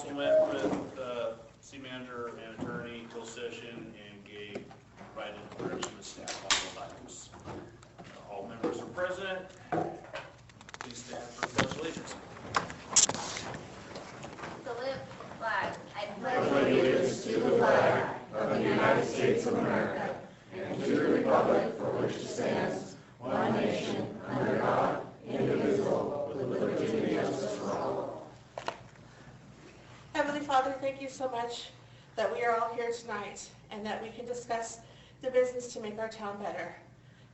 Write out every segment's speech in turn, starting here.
council met with city manager and attorney, closed session, and gave provided direction to staff on those items. All members are present. Please stand for the pledge of allegiance. Salute the flag. I pledge allegiance to the flag of the United States of America and to the republic for which it stands, one nation, under God, indivisible, with liberty and justice for all. Heavenly Father, thank you so much that we are all here tonight and that we can discuss the business to make our town better.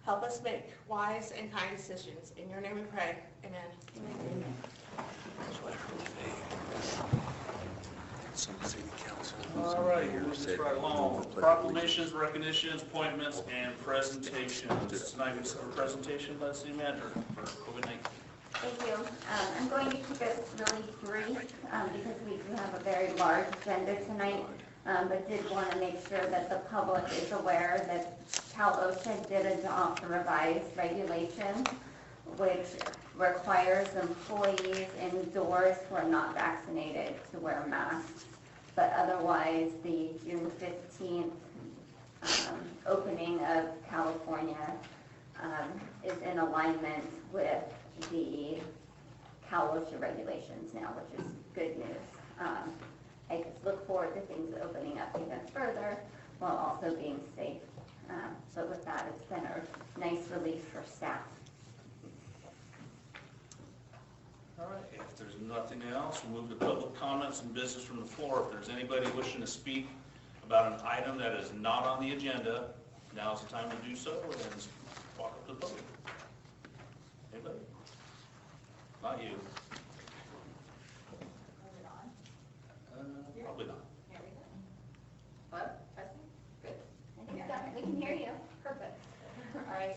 Help us make wise and kind decisions. In your name we pray. Amen. Amen. All right, moving this right along. Proclamations, recognitions, appointments, and presentations. Tonight we have a presentation by the city manager for COVID-19. Thank you. I'm going to keep it really brief because we do have a very large agenda tonight, but did want to make sure that the public is aware that Cal OSHA did adopt a revised regulation which requires employees indoors who are not vaccinated to wear masks, but otherwise the June 15th opening of California is in alignment with the Cal OSHA regulations now, which is good news. I just look forward to things opening up even further while also being safe. So with that, it's been a nice relief for staff. All right, if there's nothing else, we'll move to public comments and business from the floor. If there's anybody wishing to speak about an item that is not on the agenda, now's the time to do so, and walk up to the podium. Anybody? Not you. Is it on? Probably not. Here we go. Hello? Testing? Good. I think we can hear you. Perfect. All right.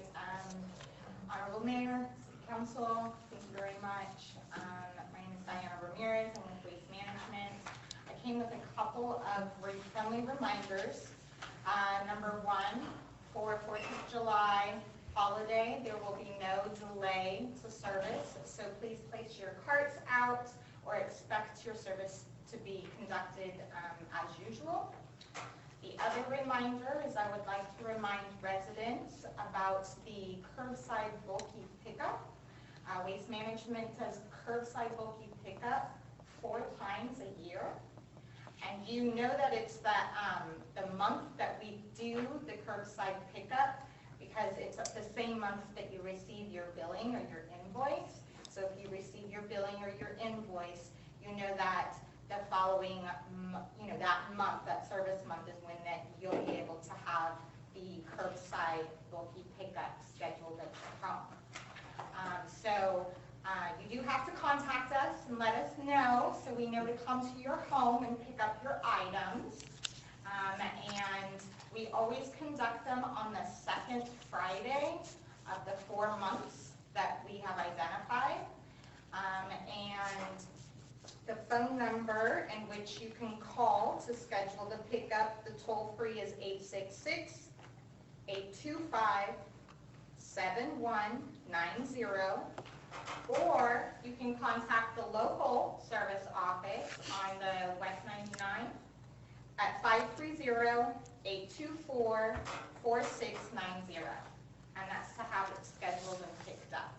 Honorable Mayor, City Council, thank you very much. My name is Diana Ramirez. I'm with Waste Management. I came with a couple of friendly reminders. Number one, for 4th of July holiday, there will be no delay to service, so please place your carts out or expect your service to be conducted as usual. The other reminder is I would like to remind residents about the curbside bulky pickup. Waste Management does curbside bulky pickup 4 times a year. And you know that it's the month that we do the curbside pickup because it's the same month that you receive your billing or your invoice. So if you receive your billing or your invoice, you know that the following, that month, that service month is when that you'll be able to have the curbside bulky pickup scheduled at your home. So you do have to contact us and let us know so we know to come to your home and pick up your items. And we always conduct them on the 2nd Friday of the 4 months that we have identified. And the phone number in which you can call to schedule the pickup, the toll-free is 866-825-7190. Or you can contact the local service office on the West 99 at 530-824-4690. And that's to have it scheduled and picked up.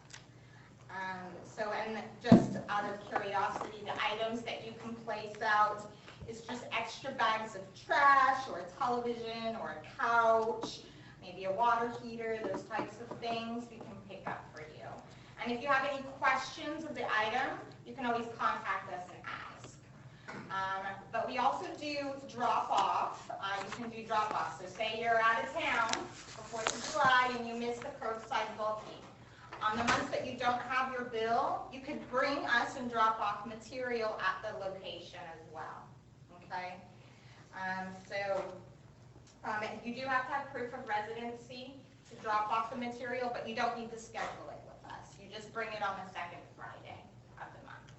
And just out of curiosity, the items that you can place out is just extra bags of trash or a television or a couch, maybe a water heater, those types of things we can pick up for you. And if you have any questions of the item, you can always contact us and ask. But we also do drop off. You can do drop off. So say you're out of town for 4th of July and you miss the curbside bulky. On the months that you don't have your bill, you could bring us and drop off material at the location as well. Okay? You do have to have proof of residency to drop off the material, but you don't need to schedule it with us. You just bring it on the 2nd Friday of the month.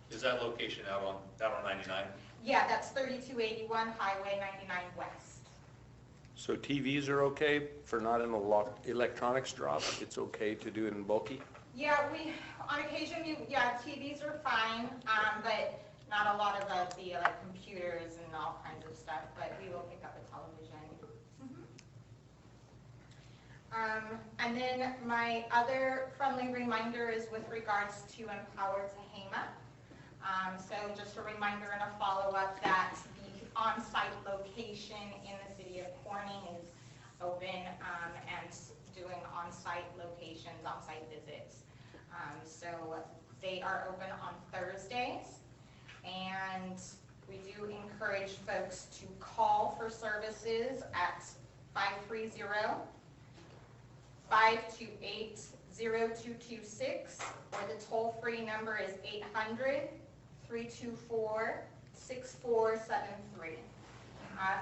Is that location out on 99? Yeah, that's 3281 Highway 99 West. So TVs are okay for not an electronics drop? It's okay to do it in bulky? Yeah, on occasion, TVs are fine, but not a lot of the like computers and all kinds of stuff, but we will pick up a television. And then my other friendly reminder is with regards to Empower Tehama. So just a reminder and a follow-up that the on-site location in the city of Corning is open and doing on-site locations, on-site visits. So they are open on Thursdays, and we do encourage folks to call for services at 530-528-0226, or the toll-free number is 800-324-6473.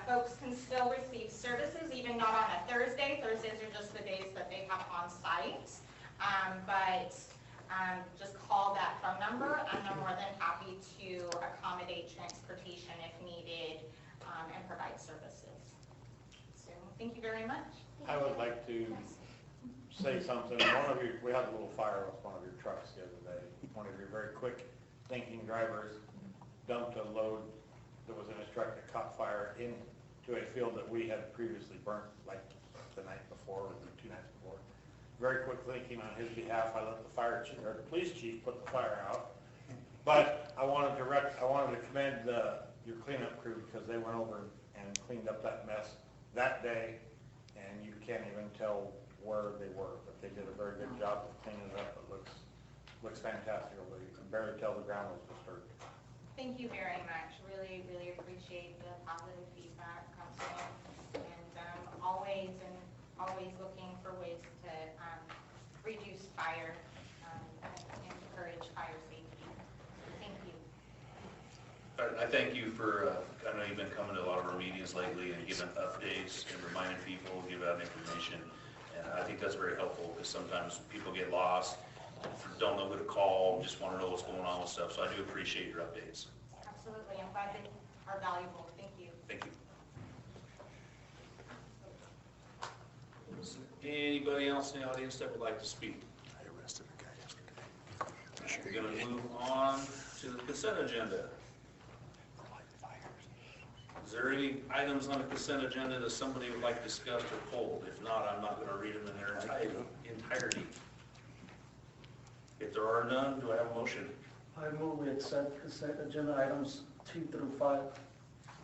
Folks can still receive services, even not on a Thursday. Thursdays are just the days that they have on site. But just call that phone number, and they're more than happy to accommodate transportation if needed and provide services. So thank you very much. I would like to say something. We had a little fire with one of your trucks the other day. One of your very quick thinking drivers dumped a load that was in his truck that caught fire into a field that we had previously burnt like the night before or the 2 nights before. Very quick thinking on his behalf, I let the fire chief or the police chief put the fire out. But I wanted to commend your cleanup crew, because they went over and cleaned up that mess that day, and you can't even tell where they were, but they did a very good job of cleaning it up. It looks fantastic. You can barely tell the ground was disturbed. Thank you very much. Really, really appreciate the positive feedback, Councilman, and always looking for ways to reduce fire and encourage fire safety. Thank you. I thank you for, I know you've been coming to a lot of our meetings lately and giving updates and reminding people, give out information. And I think that's very helpful, because sometimes people get lost, don't know who to call, just want to know what's going on with stuff. So I do appreciate your updates. Absolutely. I'm glad they are valuable. Thank you. Thank you. Anybody else in the audience that would like to speak? I arrested a guy yesterday. We're going to move on to the consent agenda. Is there any items on the consent agenda that somebody would like discussed or pulled? If not, I'm not going to read them in their entirety. If there are none, do I have a motion? I move we accept consent agenda items 2 through 5.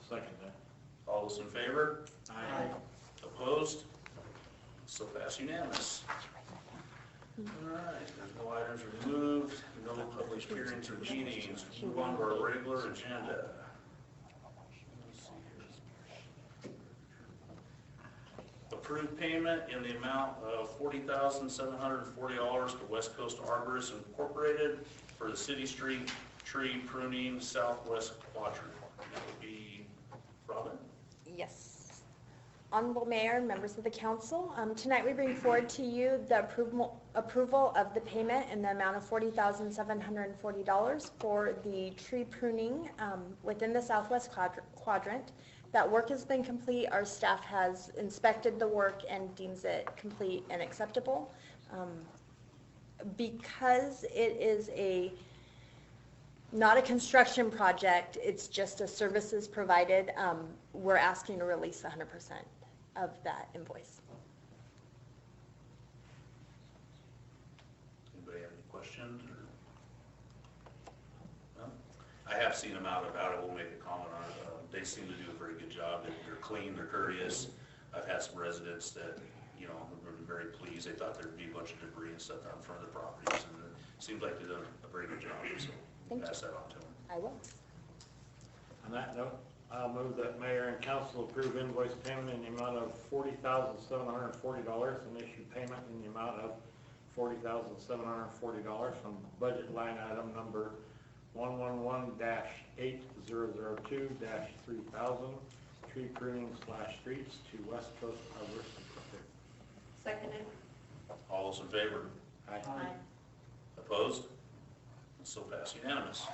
Second that. All those in favor? Aye. Opposed? So pass unanimous. All right, there's no items removed, no public hearings or meetings. Move on to our regular agenda. Approved payment in the amount of $40,740 to West Coast Arborists Incorporated for the City Street tree pruning southwest quadrant. That would be Robin. Yes. Honorable Mayor, members of the council, tonight we bring forward to you the approval of the payment in the amount of $40,740 for the tree pruning within the southwest quadrant. That work has been complete. Our staff has inspected the work and deems it complete and acceptable. Because it is not a construction project, it's just a services provided, we're asking to release 100% of that invoice. Anybody have any questions? No? I have seen them out about it. We'll make a comment on it. They seem to do a very good job. They're clean, they're courteous. I've had some residents that, you know, have been very pleased. They thought there'd be a bunch of debris and stuff out in front of the properties, and it seems like they've done a very good job. So pass that on to them. I will. On that note, I'll move that mayor and council approve invoice payment in the amount of $40,740 and issue payment in the amount of $40,740 from budget line item number 111-8002-3000 tree pruning/streets to West Coast Arborists Incorporated. Seconded. All those in favor? Aye. Opposed? So pass unanimous.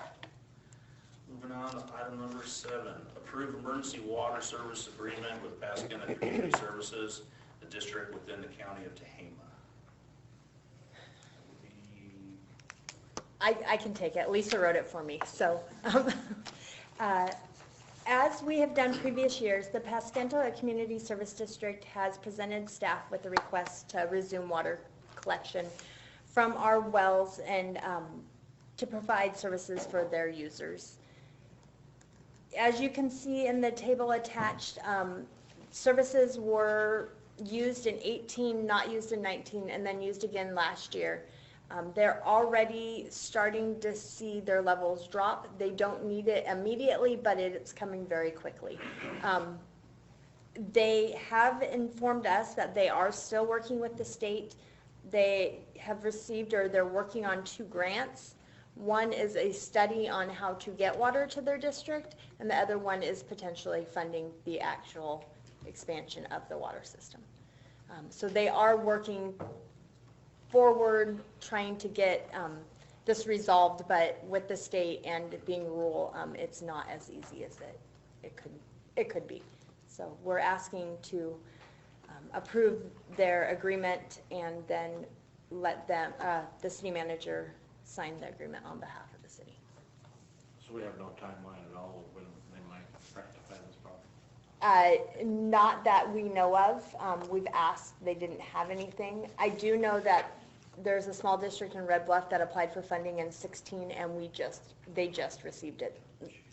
Moving on to item number 7, approve emergency water service agreement with Pascagoula Community Services, the district within the county of Tehama. I can take it. Lisa wrote it for me. So, uh, as we have done previous years, the Pasquanto Community Service District has presented staff with a request to resume water collection from our wells and to provide services for their users. As you can see in the table attached, services were used in 18, not used in 19, and then used again last year. They're already starting to see their levels drop. They don't need it immediately, but it's coming very quickly. They have informed us that they are still working with the state. They have received, or they're working on 2 grants. One is a study on how to get water to their district, and the other one is potentially funding the actual expansion of the water system. So they are working forward, trying to get this resolved, but with the state and it being rural, it's not as easy as it could be. So we're asking to approve their agreement and then let them, the city manager, sign the agreement on behalf of the city. So we have no timeline at all when they might rectify this problem? Not that we know of. We've asked, they didn't have anything. I do know that there's a small district in Red Bluff that applied for funding in 16, and they just received it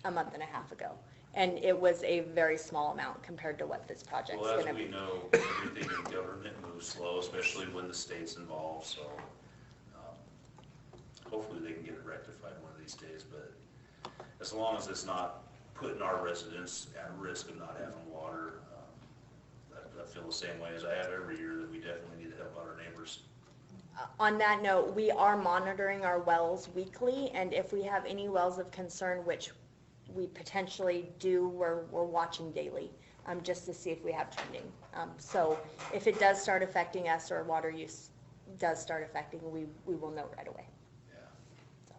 a month and a half ago. And it was a very small amount compared to what this project's Well, gonna as we be. know, everything in government moves slow, especially when the state's involved, so hopefully they can get it rectified one of these days, but as long as it's not putting our residents at risk of not having water, I feel the same way as I have every year, that we definitely need to help out our neighbors. On that note, we are monitoring our wells weekly, and if we have any wells of concern, which we potentially do, we're watching daily, just to see if we have trending. So if it does start affecting us, or water use does start affecting, we will know right away. Yeah.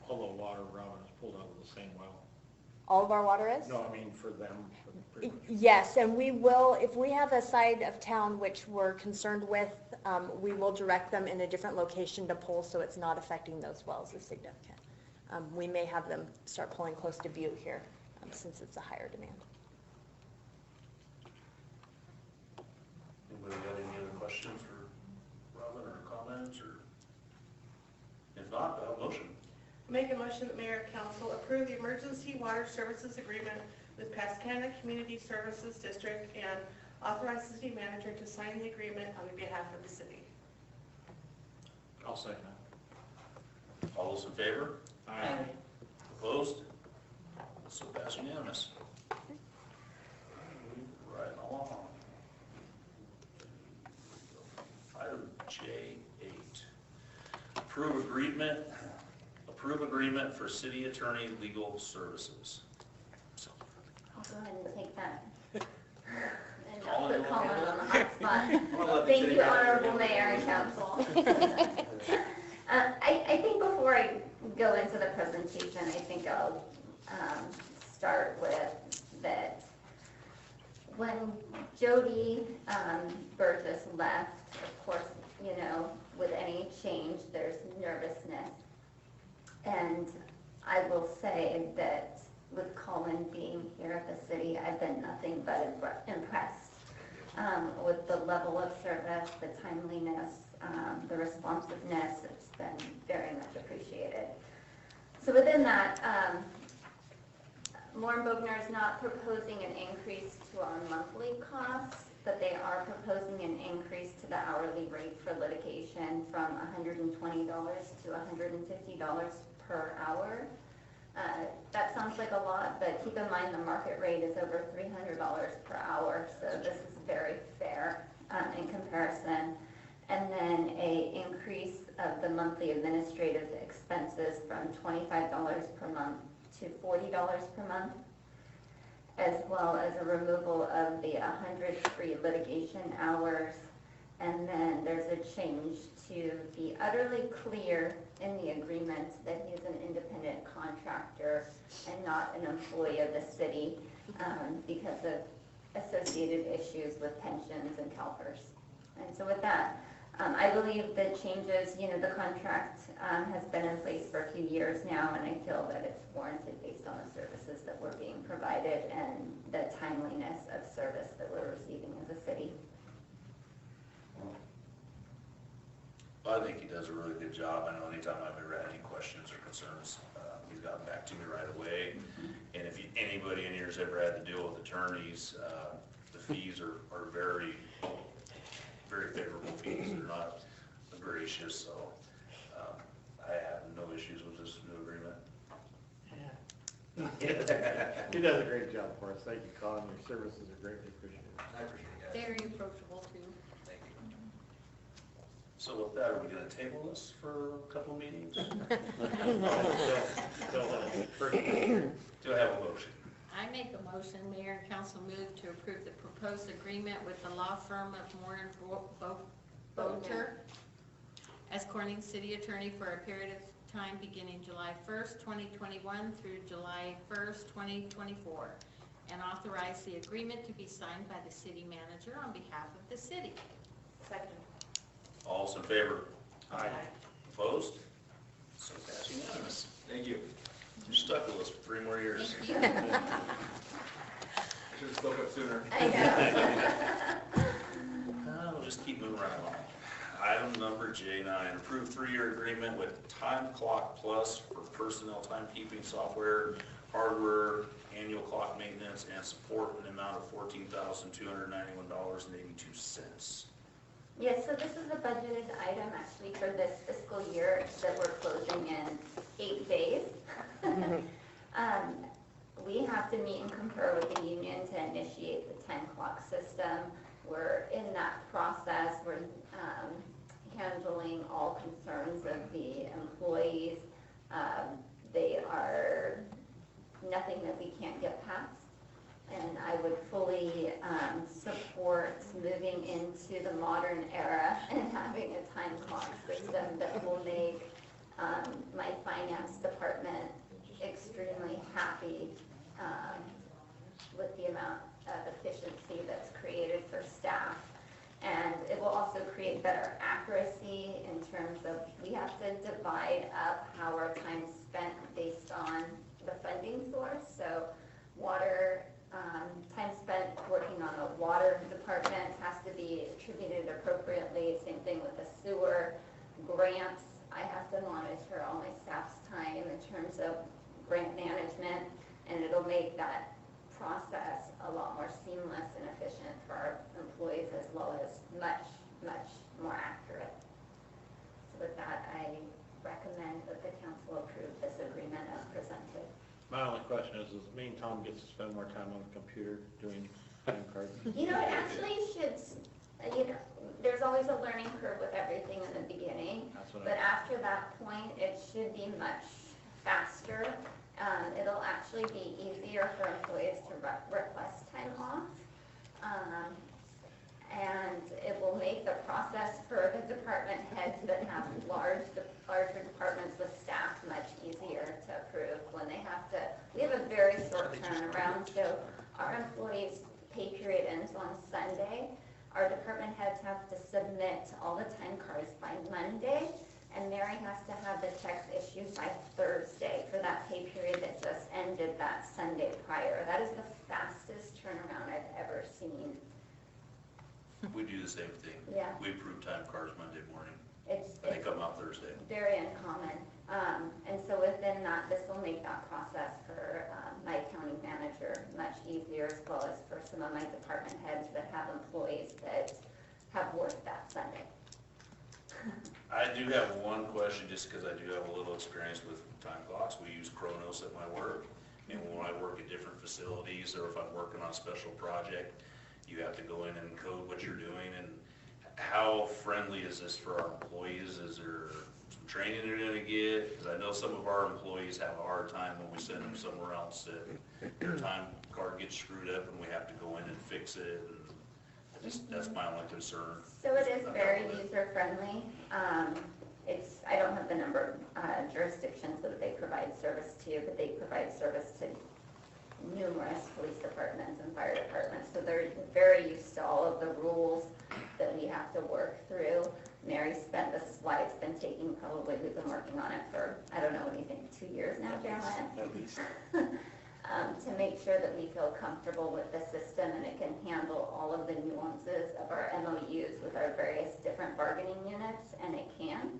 All the water, Robin, is pulled out of the same well? All of our water is? No, I mean for them, pretty much. Yes, and we will, if we have a side of town which we're concerned with, we will direct them in a different location to pull, so it's not affecting those wells as significant. We may have them start pulling close to Butte here, since it's a higher demand. Anybody got any other questions for Robin, or comments, or? If not, I'll motion. Make a motion that mayor and council approve the emergency water services agreement with Pasquanto Community Services District and authorize the city manager to sign the agreement on behalf of the city. I'll second All those in favor? it. Aye. Opposed? So pass unanimous. Right along. Item J8. Approve agreement for city attorney legal services. I'll go ahead and take that. And Colin, put you wanna Colin handle on the it? hot spot. I'm gonna let the Thank city you, manager Honorable handle it. Mayor and Council. I think before I go into the presentation, I think I'll start with that when Jody Burgess left, of course, you know, with any change, there's nervousness. And I will say that with Colin being here at the city, I've been nothing but impressed with the level of service, the timeliness, the responsiveness. It's been very much appreciated. So within that, Lauren Bogner is not proposing an increase to our monthly costs, but they are proposing an increase to the hourly rate for litigation from $120 to $150 per hour. That sounds like a lot, but keep in mind the market rate is over $300 per hour, so this is very fair in comparison. And then a increase of the monthly administrative expenses from $25 per month to $40 per month, as well as a removal of the 100 free litigation hours. And then there's a change to be utterly clear in the agreement that he's an independent contractor and not an employee of the city because of associated issues with pensions and CalPERS. And so with that, I believe the changes, the contract has been in place for a few years now, and I feel that it's warranted based on the services that were being provided and the timeliness of service that we're receiving as a city. Well, I think he does a really good job. I know anytime I've ever had any questions or concerns, he's gotten back to me right away. And if anybody in here has ever had to deal with attorneys, the fees are very, very favorable fees. They're not gracious, so I have no issues with this new agreement. He does a great job for us. Thank you, Colin. Your services are greatly appreciated. I appreciate it, guys. Very approachable too. Thank you. So with that, are we gonna table this for a couple of meetings? Do I have a motion? I make a motion, Mayor and Council move to approve the proposed agreement with the law firm of Moore and Boter as Corning City Attorney for a period of time beginning July 1st, 2021 through July 1st, 2024, and authorize the agreement to be signed by the city manager on behalf of the city. Second. All's in favor? Aye. Opposed? So passed unanimous. Thank you. You're stuck with us for 3 more years. Thank you. Should've spoke up sooner. I know. We'll just keep moving right along. Item number J9, approved 3-year agreement with Time Clock Plus for personnel timekeeping software, hardware, annual clock maintenance, and support in the amount of $14,291.82. Yes, so this is a budgeted item actually for this fiscal year that we're closing in 8 days. We have to meet and confer with the union to initiate the time clock system. We're in that process. We're handling all concerns of the employees. They are nothing that we can't get past. And I would fully support moving into the modern era and having a time clock system that will make my finance department extremely happy with the amount of efficiency that's created for staff. And it will also create better accuracy in terms of we have to divide up how our time is spent based on the funding source. So water, time spent working on the water department has to be attributed appropriately. Same thing with the sewer grants. I have to monitor all my staff's time in terms of grant management, and it'll make that process a lot more seamless and efficient for our employees, as well as much, much more accurate. So with that, I recommend that the council approve this agreement as presented. My only question is me and Tom gets to spend more time on the computer doing time cards? It actually should, there's always a learning curve with everything in the beginning, That's what but after that point, it should be much faster. It'll actually be easier for employees to request time off. And it will make the process for the department heads that have larger departments with staff much easier to approve when they have to. We have a very short turnaround, so our employees' pay period ends on Sunday. Our department heads have to submit all the time cards by Monday, and Mary has to have the checks issued by Thursday for that pay period that just ended that Sunday prior. That is the fastest turnaround I've ever seen. We do the same thing. Yeah. We approve time cards Monday morning. It's They come out Thursday. very uncommon. And so within that, this will make that process for my accounting manager much easier, as well as for some of my department heads that have employees that have worked that Sunday. I do have one question, just because I do have a little experience with time clocks. We use Kronos at my work. And when I work at different facilities, or if I'm working on a special project, you have to go in and code what you're doing. And how friendly is this for our employees? Is there some training they're gonna get? Because I know some of our employees have a hard time when we send them somewhere else that their time card gets screwed up and we have to go in and fix it. And that's my only concern. So it is very user friendly. I don't have the number of jurisdictions that they provide service to, but they provide service to numerous police departments and fire departments. So they're very used to all of the rules that we have to work through. Mary spent, this is why it's been taking, probably, we've been working on it for, I don't know, what do you think, 2 years now, Jeremiah? To make sure that we feel comfortable with the system and it can handle all of the nuances of our MOUs with our various different bargaining units, and it can.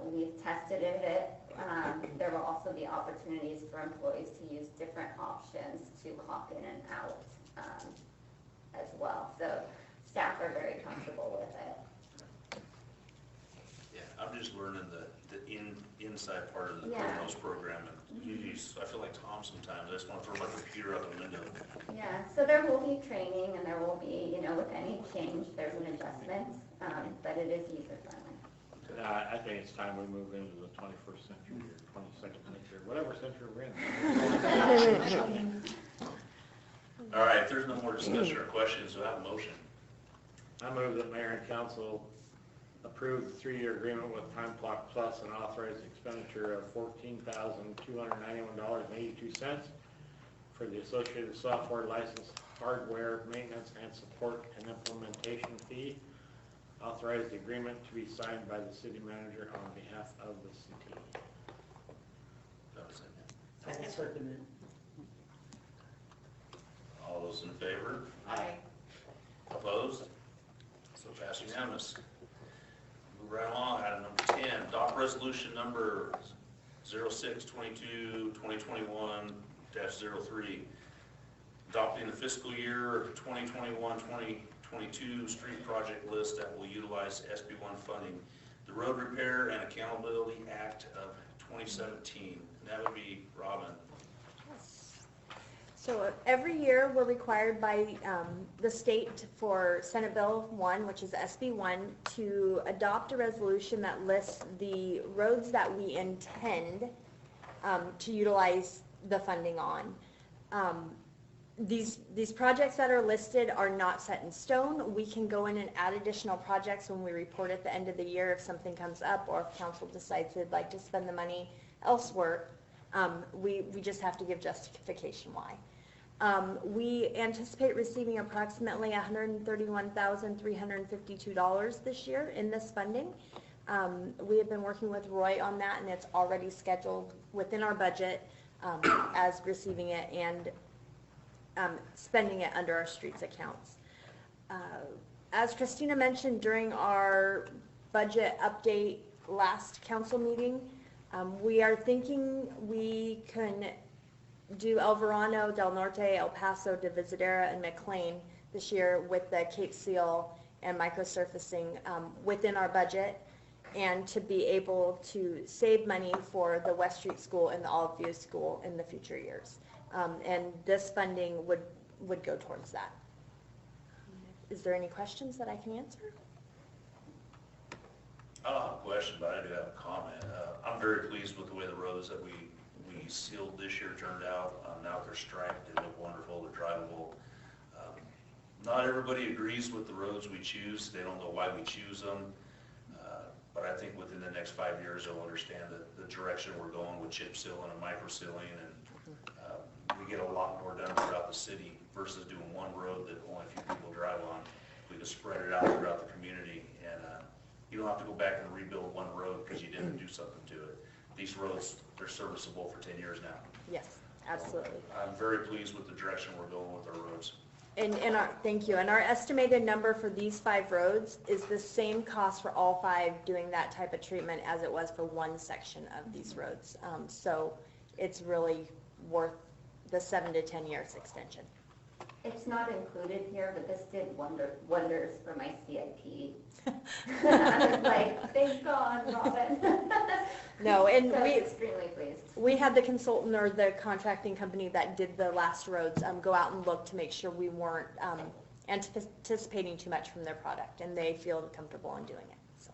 We've tested it. There will also be opportunities for employees to use different options to clock in and out as well. So staff are very comfortable with it. Yeah, I'm just learning the inside part of the Yeah. Kronos program, and I feel like Tom sometimes, I just want to throw my computer out the window. Yeah, so there will be training and there will be, with any change, there's an adjustment, but it is user friendly. I think it's time we move into the 21st century or 22nd century, whatever century we're in. All right, if there's no more discussion or questions, do I have a motion? I move that mayor and council approve the 3-year agreement with Time Clock Plus and authorize the expenditure of $14,291.82 for the associated software license, hardware, maintenance, and support and implementation fee. Authorize the agreement to be signed by the city manager on behalf of the city. That was it. I'll second it. All those in favor? Aye. Opposed? So passed unanimous. Move right along, item number 10, adopt resolution number 06/22/2021-03, adopting the fiscal year 2021-2022 street project list that will utilize SB1 funding, the Road Repair and Accountability Act of 2017. And that would be Robin. So every year, we're required by the state for Senate Bill 1, which is SB1, to adopt a resolution that lists the roads that we intend to utilize the funding on. These projects that are listed are not set in stone. We can go in and add additional projects when we report at the end of the year if something comes up or if council decides they'd like to spend the money elsewhere. We just have to give justification why. We anticipate receiving approximately $131,352 this year in this funding. We have been working with Roy on that, and it's already scheduled within our budget as receiving it and spending it under our streets accounts. As Christina mentioned during our budget update last council meeting, we are thinking we can do El Verano, Del Norte, El Paso, Divisadera, and McLean this year with the Cape Seal and microsurfacing within our budget, and to be able to save money for the West Street School and the Olive View School in the future years. And this funding would go towards that. Is there any questions that I can answer? I don't have a question, but I do have a comment. I'm very pleased with the way the roads that we sealed this year turned out. Now that they're striped, they look wonderful, they're drivable. Not everybody agrees with the roads we choose. They don't know why we choose them. But I think within the next 5 years, they'll understand the direction we're going with chip sealing and micro sealing, and we get a lot more done throughout the city versus doing one road that only a few people drive on. We can spread it out throughout the community, and you don't have to go back and rebuild one road because you didn't do something to it. These roads, they're serviceable for 10 years now. Yes, absolutely. I'm very pleased with the direction we're going with our roads. And thank you. And our estimated number for these 5 roads is the same cost for all 5 doing that type of treatment as it was for one section of these roads. So it's really worth the 7 to 10 years extension. It's not included here, but this did wonders for my CIP. I was like, thank God, Robin. No, and So I was extremely pleased. we had the consultant or the contracting company that did the last roads go out and look to make sure we weren't anticipating too much from their product, and they feel comfortable in doing it. So.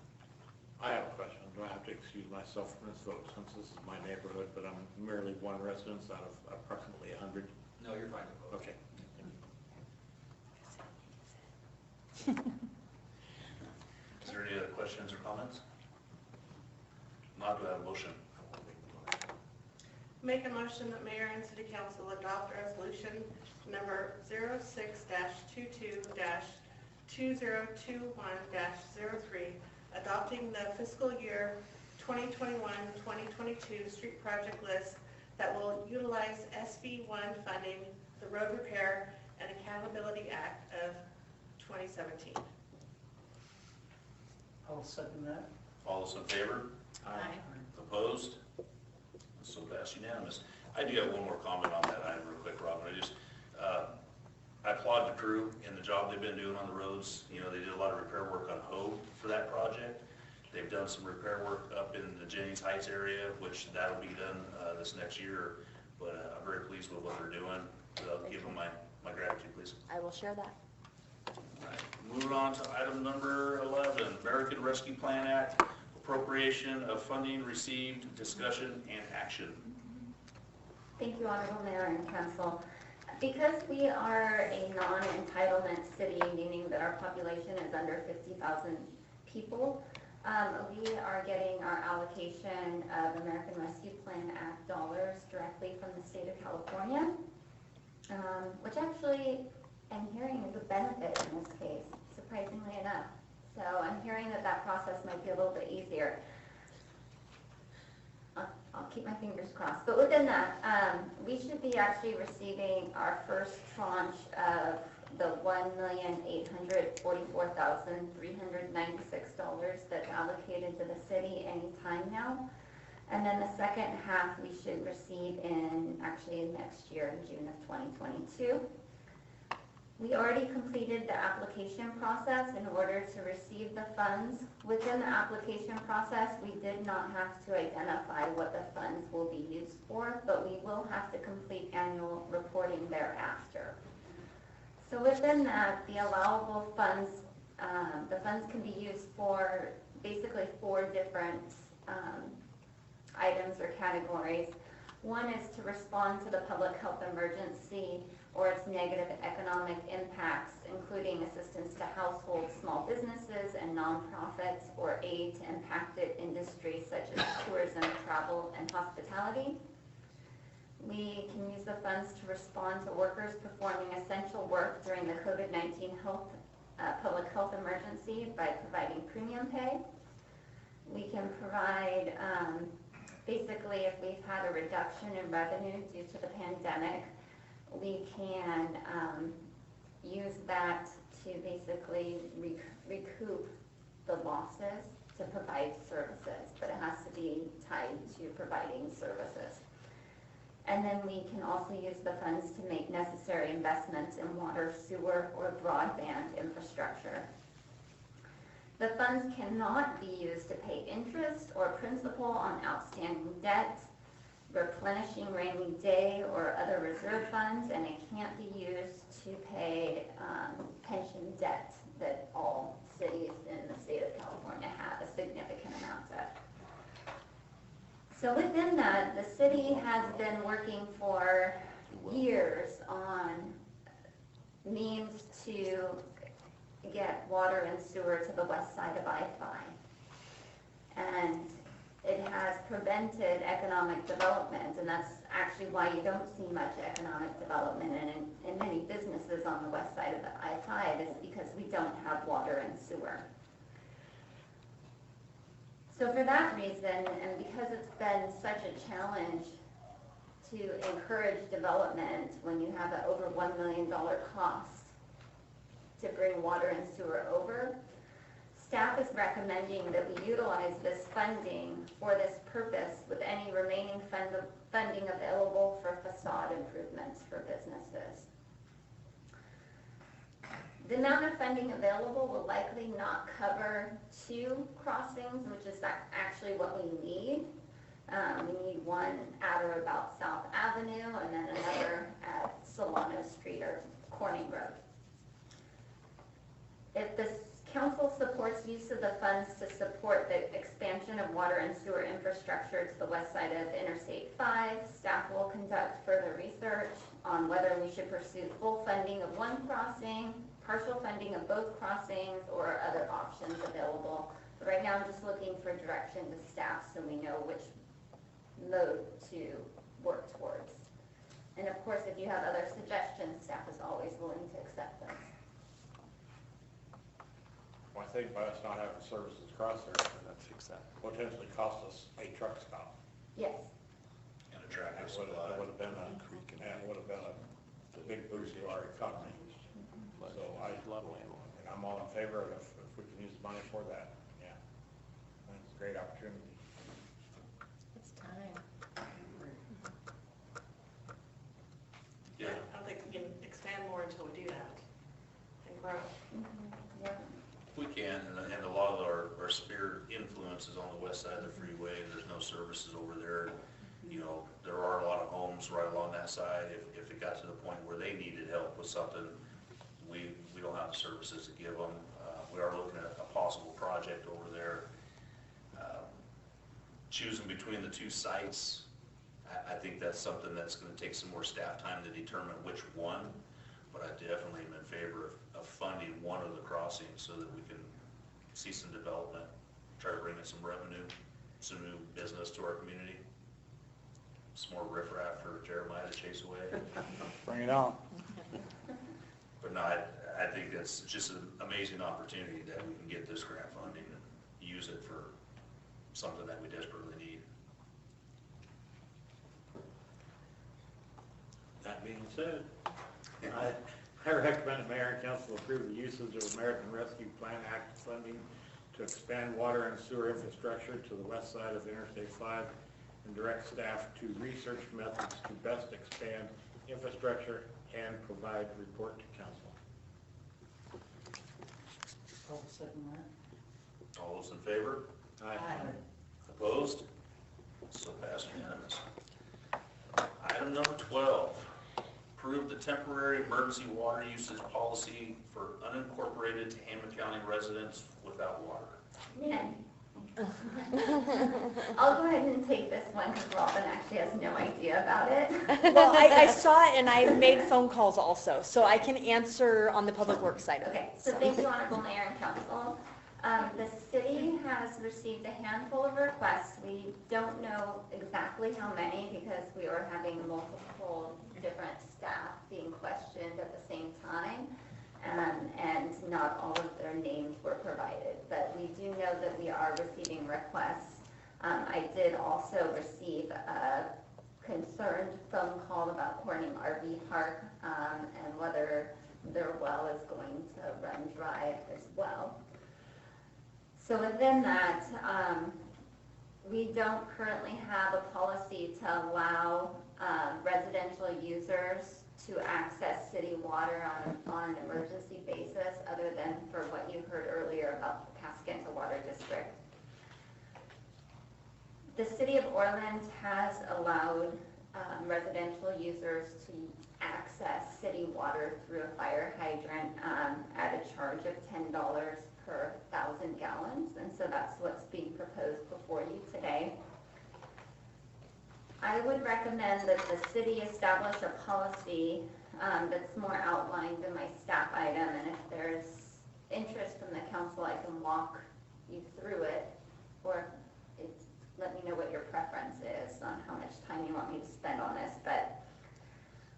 I have a question. Do I have to excuse myself from this vote since this is my neighborhood, but I'm merely one resident out of approximately 100? No, you're fine to vote. Okay. Is there any other questions or comments? Not, do I have a motion? Make a motion that mayor and city council adopt resolution number 2021-03, adopting the fiscal year 2021-2022 street project list that will utilize SB1 funding, the Road Repair and Accountability Act of 2017. I'll second that. All those in favor? Aye. Opposed? So that's unanimous. I do have one more comment on that item real quick, Robin. I applaud the crew and the job they've been doing on the roads. You know, they did a lot of repair work on Hogue for that project. They've done some repair work up in the Jennings Heights area, which that'll be done this next year. But I'm very pleased with what they're doing. I'll give them my gratitude, please. I will share that. All right, moving on to item number 11, American Rescue Plan Act, appropriation of funding received, discussion, and action. Thank you, Honorable Mayor and Council. Because we are a non-entitlement city, meaning that our population is under 50,000 people, we are getting our allocation of American Rescue Plan Act dollars directly from the state of California, which actually I'm hearing is a benefit in this case, surprisingly enough. So I'm hearing that that process might be a little bit easier. I'll keep my fingers crossed. But within that, we should be actually receiving our first tranche of the $1,844,396 that's allocated to the city anytime now. And then the second half we should receive actually next year, in June of 2022. We already completed the application process in order to receive the funds. Within the application process, we did not have to identify what the funds will be used for, but we will have to complete annual reporting thereafter. So within that, the allowable funds, the funds can be used for basically 4 different items or categories. One is to respond to the public health emergency or its negative economic impacts, including assistance to households, small businesses, and nonprofits, or aid to impacted industries such as tourism, travel, and hospitality. We can use the funds to respond to workers performing essential work during the COVID-19 public health emergency by providing premium pay. We can provide, basically, if we've had a reduction in revenue due to the pandemic, we can use that to basically recoup the losses to provide services, but it has to be tied to providing services. And then we can also use the funds to make necessary investments in water, sewer, or broadband infrastructure. The funds cannot be used to pay interest or principal on outstanding debt, replenishing rainy day or other reserve funds, and it can't be used to pay pension debt that all cities in the state of California have a significant amount of. So within that, the city has been working for years on means to get water and sewer to the west side of I-5. And it has prevented economic development, and that's actually why you don't see much economic development in many businesses on the west side of the I-5 is because we don't have water and sewer. So for that reason, and because it's been such a challenge to encourage development when you have an over $1 million cost to bring water and sewer over, staff is recommending that we utilize this funding for this purpose with any remaining funding available for facade improvements for businesses. The amount of funding available will likely not cover 2 crossings, which is actually what we need. We need one at or about South Avenue and then another at Solano Street or Corning Road. If the council supports use of the funds to support the expansion of water and sewer infrastructure to the west side of Interstate 5, staff will conduct further research on whether we should pursue full funding of one crossing, partial funding of both crossings, or other options available. But right now I'm just looking for direction to staff so we know which mode to work towards. And of course, if you have other suggestions, staff is always willing to accept them. I think by us not having services across there, Let's fix that. potentially cost us a truck stop. Yes. And a tractor That supply. would have been a big boost to our economy. So and I'm all in favor of if we can use the money for that, yeah. I think it's a great opportunity. It's time. Yeah. I don't think we can expand more until we do that and grow. Yeah. We can, and a lot of our sphere influence is on the west side of the freeway, and there's no services over there. You know, there are a lot of homes right along that side. If it got to the point where they needed help with something, we don't have the services to give them. We are looking at a possible project over there. Choosing between the two sites, I think that's something that's gonna take some more staff time to determine which one, but I definitely am in favor of funding one of the crossings so that we can see some development, try to bring in some revenue, some new business to our community. Some more riffraff for Jeremiah to chase away. Bring it on. But no, I think it's just an amazing opportunity that we can get this grant funding and use it for something that we desperately need. That being said, I recommend the mayor and council approve the usage of American Rescue Plan Act funding to expand water and sewer infrastructure to the west side of Interstate 5 and direct staff to research methods to best expand infrastructure and provide report to council. I'll second that. All those in favor? Aye. Opposed? So passed unanimous. Item number 12, approve the temporary emergency water usage policy for unincorporated Tama County residents without water. Man. I'll go ahead and take this one because Robin actually has no idea about it. Well, I saw it and I made phone calls also, so I can answer on the public works side of it. Okay, so thank you, Honorable Mayor and Council. The city has received a handful of requests. We don't know exactly how many because we are having multiple different staff being questioned at the same time. And not all of their names were provided, but we do know that we are receiving requests. I did also receive a concerned phone call about Corning RV Park and whether their well is going to run dry as well. So within that, we don't currently have a policy to allow residential users to access city water on an emergency basis, other than for what you heard earlier about the Pascanta Water District. The city of Orland has allowed residential users to access city water through a fire hydrant at a charge of $10 per 1,000 gallons, and so that's what's being proposed before you today. I would recommend that the city establish a policy that's more outlined in my staff item, and if there's interest from the council, I can walk you through it, or let me know what your preference is on how much time you want me to spend on this. But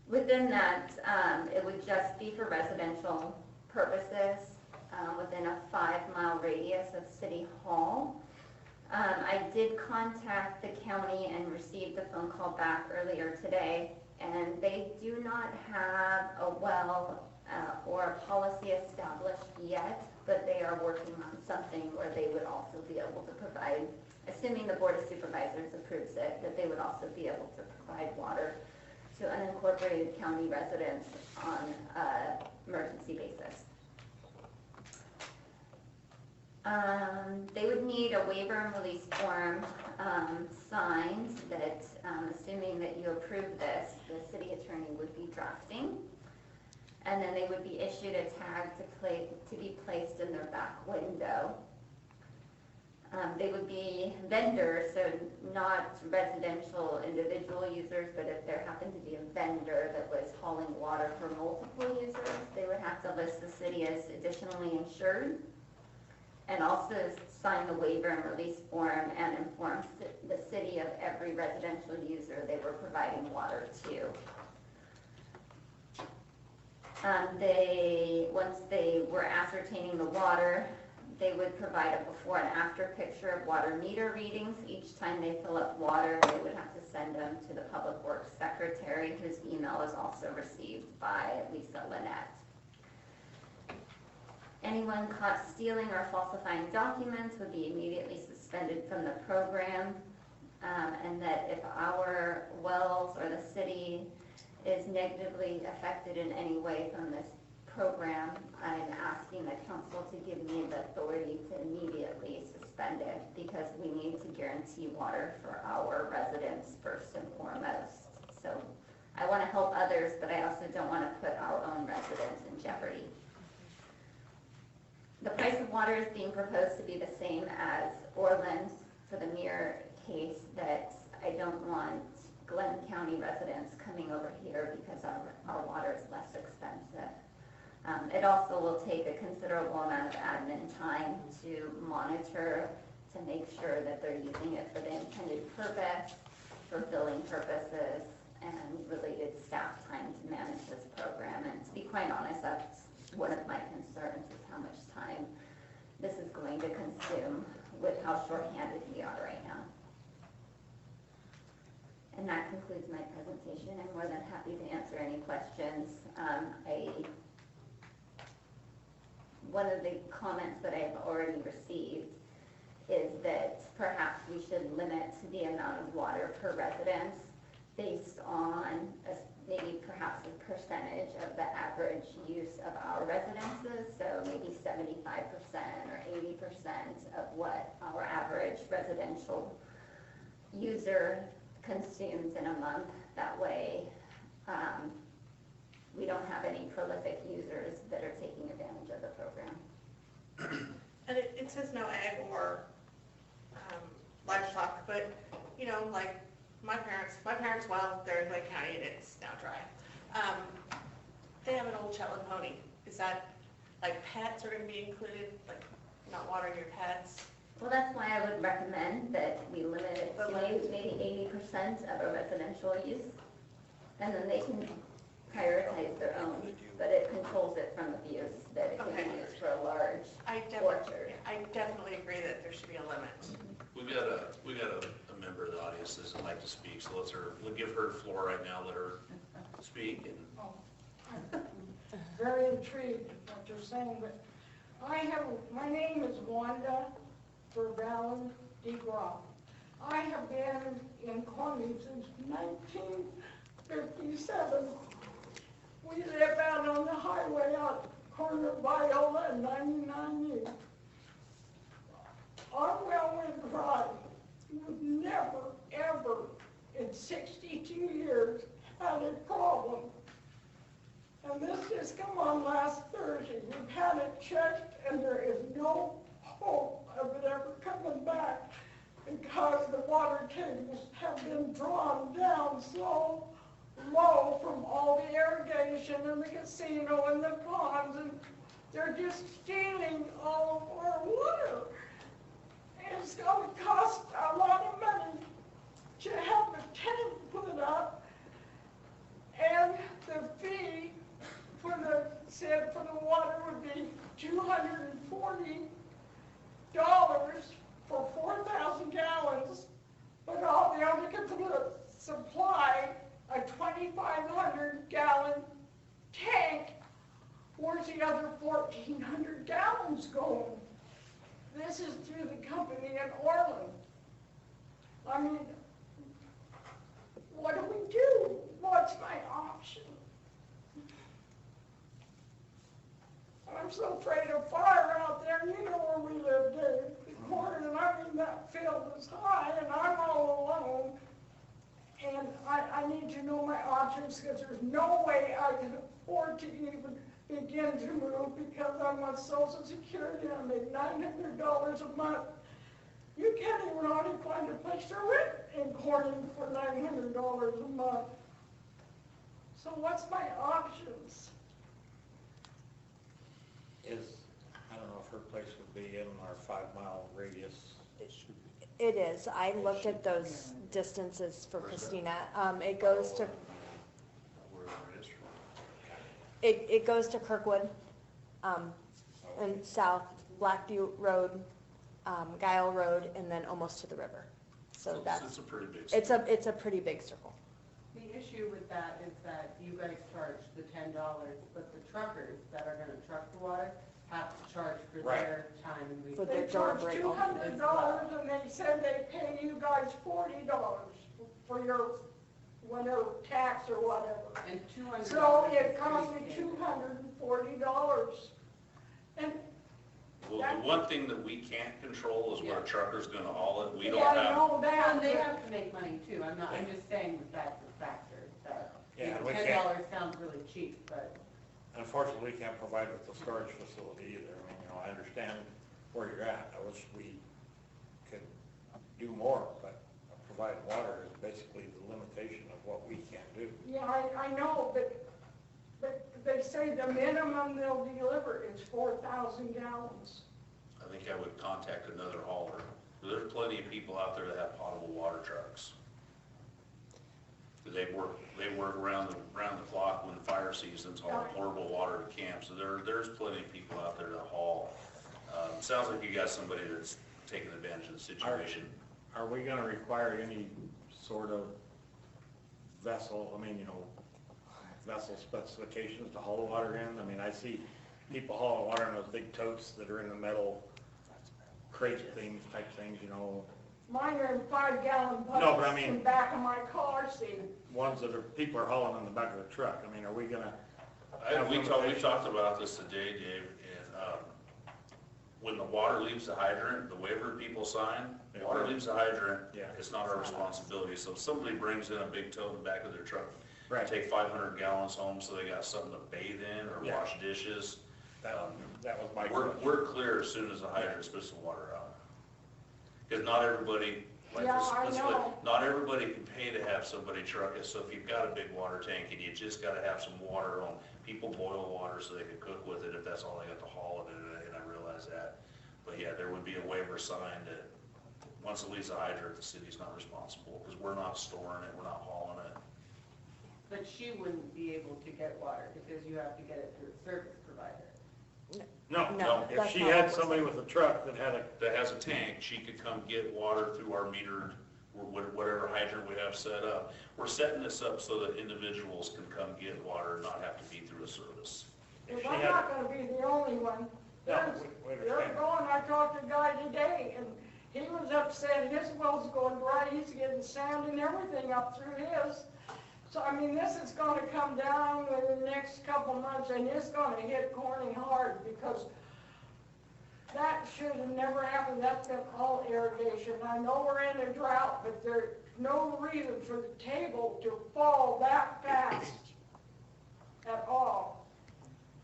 within that, it would just be for residential purposes within a 5-mile radius of City Hall. I did contact the county and received a phone call back earlier today, and they do not have a well or a policy established yet, but they are working on something where they would also be able to provide, assuming the Board of Supervisors approves it, that they would also be able to provide water to unincorporated county residents on an emergency basis. They would need a waiver and release form signed that, assuming that you approve this, the city attorney would be drafting. And then they would be issued a tag to be placed in their back window. They would be vendors, so not residential individual users, but if there happened to be a vendor that was hauling water for multiple users, they would have to list the city as additionally insured, and also sign the waiver and release form and inform the city of every residential user they were providing water to. Once they were ascertaining the water, they would provide a before and after picture of water meter readings. Each time they fill up water, they would have to send them to the Public Works Secretary, whose email is also received by Lisa Lynette. Anyone caught stealing or falsifying documents would be immediately suspended from the program, and that if our wells or the city is negatively affected in any way from this program, I'm asking the council to give me the authority to immediately suspend it, because we need to guarantee water for our residents first and foremost. So I want to help others, but I also don't want to put our own residents in jeopardy. The price of water is being proposed to be the same as Orland for the mere case that I don't want Glenn County residents coming over here because our water is less expensive. It also will take a considerable amount of admin time to monitor, to make sure that they're using it for the intended purpose, for billing purposes, and related staff time to manage this program. And to be quite honest, that's one of my concerns, is how much time this is going to consume with how short-handed we are right now. And that concludes my presentation. I'm more than happy to answer any questions. One of the comments that I have already received is that perhaps we should limit the amount of water per residence based on maybe perhaps a percentage of the average use of our residences. So maybe 75% or 80% of what our average residential user consumes in a month. That way, we don't have any prolific users that are taking advantage of the program. And it says no egg or livestock, but, you know, like my parents' well, they're in Lake County and it's now dry. They have an old Shetland pony. Is that, like, pets are gonna be included, like not watering your pets? Well, that's why I would recommend that we limit it to maybe 80% of a residential use, and then they can prioritize their own, but it controls it from abuse, that it can be used for a large orchard. I definitely agree that there should be a limit. We got a member of the audience that doesn't like to speak, so we'll give her the floor right now, let her speak. And Very intrigued what you're saying, but my name is Wanda Verballen DeGraw. I have been in Corning since 1957. We live out on the highway out corner of Viola and 99U. Our well went dry. We've never, ever, in 62 years, had a problem. And this just come on last Thursday. We've had it checked, and there is no hope of it ever coming back, because the water tables have been drawn down so low from all the irrigation and the casino and the ponds, and they're just stealing all of our water. And it's going to cost a lot of money to have a tank put up, and the fee for the water would be $240 for 4,000 gallons, but they only can supply a 2,500 gallon tank. Where's the other 1,400 gallons going? This is through the company in Orland. I mean, what do we do? What's my option? I'm so afraid of fire out there. You know where we live, Dave. The corner, and I mean, that field is high, and I'm all alone. And I need to know my options, because there's no way I can afford to even begin to move, because I'm on Social Security. I make $900 a month. You can't even already find a place to rent in Corning for $900 a month. So what's my options? I don't know if her place would be in our 5-mile radius. It is. I looked at those distances for Christina. It goes to, it goes to Kirkwood, and south Blackview Road, Guile Road, and then almost to the river. So It's that's, a pretty big. it's a pretty big circle. The issue with that is that you guys charge the $10, but the truckers that are gonna truck the water have to charge for Right. their time. and For we- their They charge delivery. $200 and they said they pay you guys $40 for your, whatever, tax or whatever. And $200. So is it cost me pretty standard. $240. And Well, the one thing that we can't control is where a trucker's gonna haul it. We don't yeah, I have, know that, And they but- have to make money too, I'm just saying that that's a factor, that, Yeah, you know, we $10 sounds really cheap, but Unfortunately, we can't provide with the storage facility either. I mean, I understand where you're at. I wish we could do more, but providing water is basically the limitation of what we can do. yeah, I know, but they say the minimum they'll deliver is 4,000 gallons. I think I would contact another hauler. There's plenty of people out there that have potable water trucks. They work around the clock when the fire season's hauling portable water to camp. So there's plenty of people out there to haul. Sounds like you got somebody that's taking advantage of the situation. Are we gonna require any sort of vessel, vessel specifications to haul the water in? I mean, I see people hauling water in those big totes that are in the metal crate things, type things, Mine are in 5-gallon No, but I buckets mean- in the back of my car seat. ones that people are hauling in the back of the truck. I mean, are we gonna? We talked about this today, Dave, and when the water leaves the hydrant, the waiver people sign, water leaves the hydrant, Yeah. it's not our responsibility. So if somebody brings in a big tote in the back of their truck, Right. take 500 gallons home so they got something to bathe in or Yeah. wash dishes. That was my We're question. clear as soon as the hydrant spits the water out. Because not everybody, like Yeah, this, I know. not everybody can pay to have somebody truck it. So if you've got a big water tank and you just gotta have some water on, people boil water so they can cook with it if that's all they got to haul it in, and I realize that. But yeah, there would be a waiver signed that once it leaves the hydrant, the city's not responsible because we're not storing it, we're not hauling it. but she wouldn't be able to get water because you have to get it through a service provider. No, No, if that's she not what had we're somebody saying. with a truck that had a, That has a tank, she could come get water through our metered, or whatever hydrant we have set up. We're setting this up so that individuals can come get water and not have to be through a service. Because she I'm had- not gonna be the only one. No, There's, we there's understand. going, I talked to a guy today, and he was upset, his well's going dry, he's getting sand and everything up through his. So, I mean, this is gonna come down in the next couple months, and it's gonna hit Corning hard, because that should have never happened, that's been all irrigation. I know we're in a drought, but there's no reason for the table to fall that fast at all,